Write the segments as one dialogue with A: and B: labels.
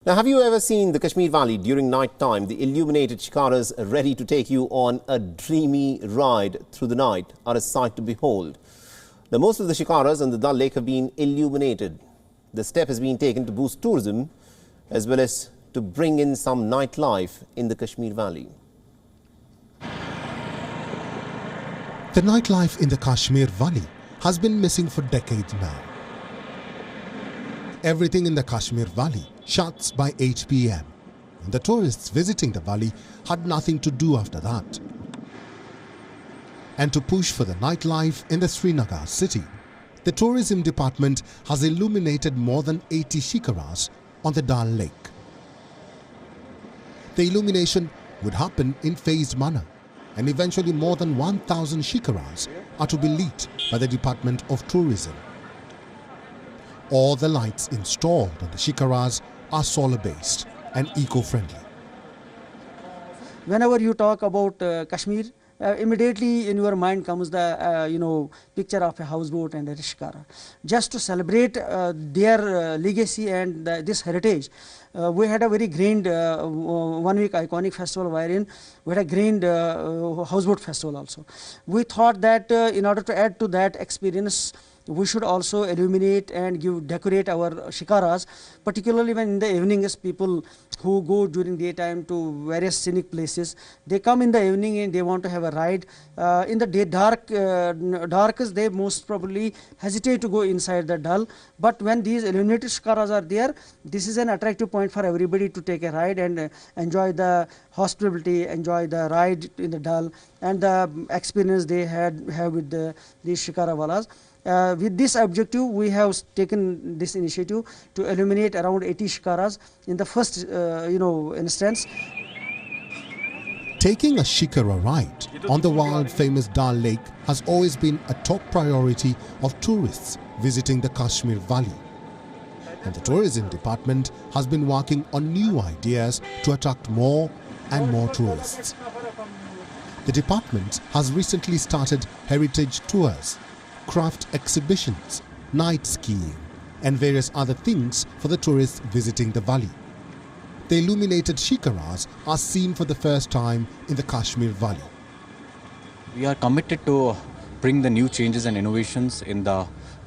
A: Now, have you ever seen the Kashmir Valley during night time? The illuminated shikaras ready to take you on a dreamy ride through the night are a sight to behold. Now, most of the shikaras on the Dal Lake have been illuminated. The step has been taken to boost tourism as well as to bring in some nightlife in the Kashmir Valley.
B: The nightlife in the Kashmir Valley has been missing for decades now. Everything in the Kashmir Valley shuts by 8 p.m. and the tourists visiting the valley had nothing to do after that. And to push for the nightlife in the Srinagar city, the tourism department has illuminated more than 80 shikaras on the Dal Lake. The illumination would happen in phased manner, and eventually more than 1,000 shikaras are to be lit by the Department of Tourism. All the lights installed on the shikaras are solar-based and eco-friendly.
C: Whenever you talk about Kashmir, immediately in your mind comes the picture of a houseboat and a shikara. Just to celebrate their legacy and this heritage, we had a very grand 1 week iconic festival wherein we had a grand houseboat festival also. We thought that in order to add to that experience, we should also illuminate and decorate our shikaras, particularly when in the evenings people who go during daytime to various scenic places, they come in the evening and they want to have a ride. In the day darkest, they most probably hesitate to go inside the Dal. But when these illuminated shikaras are there, this is an attractive point for everybody to take a ride and enjoy the hospitality, enjoy the ride in the Dal and the experience they have with these shikara walas. With this objective, we have taken this initiative to illuminate around 80 shikaras in the first instance.
B: Taking a shikara ride on the world-famous Dal Lake has always been a top priority of tourists visiting the Kashmir Valley. And the tourism department has been working on new ideas to attract more and more tourists. The department has recently started heritage tours, craft exhibitions, night skiing and various other things for the tourists visiting the valley. The illuminated shikaras are seen for the first time in the Kashmir Valley.
D: We are committed to bring the new changes and innovations in the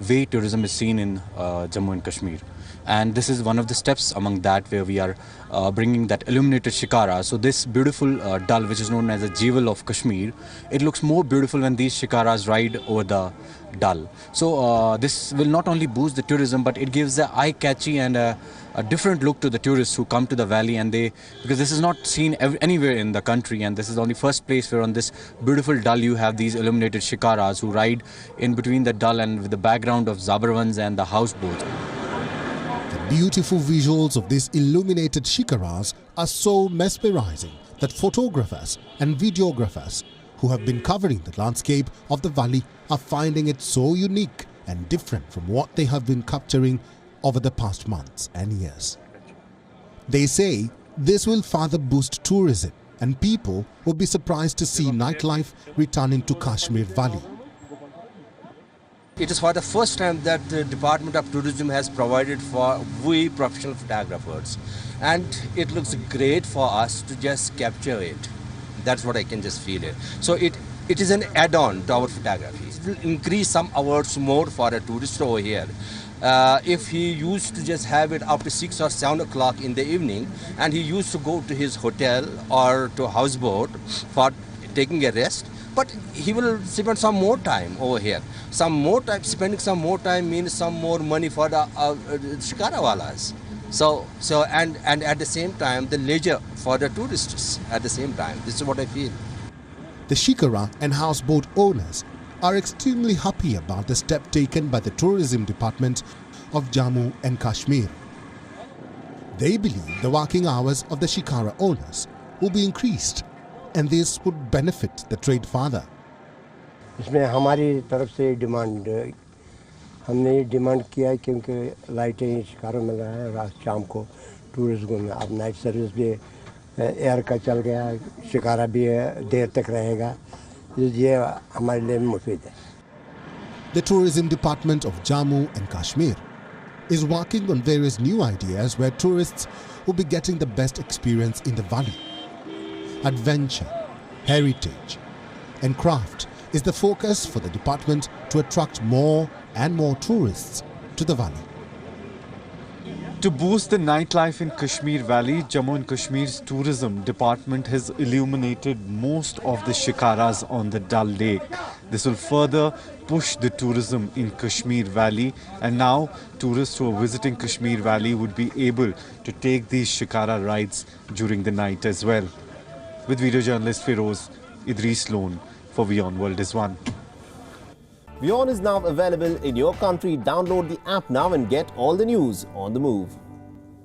D: way tourism is seen in Jammu and Kashmir. And this is one of the steps among that where we are bringing that illuminated shikara. So this beautiful Dal, which is known as a jewel of Kashmir, it looks more beautiful when these shikaras ride over the Dal. So this will not only boost the tourism, but it gives the eye-catchy and a different look to the tourists who come to the valley, and because this is not seen anywhere in the country, and this is the only first place where on this beautiful Dal you have these illuminated shikaras who ride in between the Dal and with the background of Zabarbans and the houseboats.
B: The beautiful visuals of these illuminated shikaras are so mesmerizing that photographers and videographers who have been covering the landscape of the valley are finding it so unique and different from what they have been capturing over the past months and years. They say this will further boost tourism and people will be surprised to see nightlife returning to Kashmir Valley.
E: It is for the first time that the Department of Tourism has provided for we professional photographers, and it looks great for us to just capture it. That's what I can just feel it. So it is an add-on to our photography. It will increase some hours more for a tourist over here. If he used to just have it after 6 or 7 o'clock in the evening, and he used to go to his hotel or to a houseboat for taking a rest, but he will spend some more time over here. Spending some more time means some more money for the shikarawalas. So and at the same time, the leisure for the tourists at the same time. This is what I feel.
B: The shikara and houseboat owners are extremely happy about the step taken by the tourism department of Jammu and Kashmir. They believe the working hours of the shikara owners will be increased, and this would benefit the trade further.
F: इसमें हमारी तरफ से demand हमने ये demand किया है क्योंकि लाइटें शिकारों में लगा है रात शाम को टूरिस्ट को अब नाइट सर्विस भी एयर का चल गया शिकारा भी देर तक रहेगा ये हमारे लिए मुफीद है.
B: The tourism department of Jammu and Kashmir is working on various new ideas where tourists will be getting the best experience in the valley. Adventure, heritage and craft is the focus for the department to attract more and more tourists to the valley.
G: To boost the nightlife in Kashmir Valley, Jammu and Kashmir's tourism department has illuminated most of the shikaras on the Dal Lake. This will further push the tourism in Kashmir Valley, and now tourists who are visiting Kashmir Valley would be able to take these shikara rides during the night as well. With video journalist Feroz Idris Lone for WION World is One.
A: WION is now available in your country. Download the app now and get all the news on the move.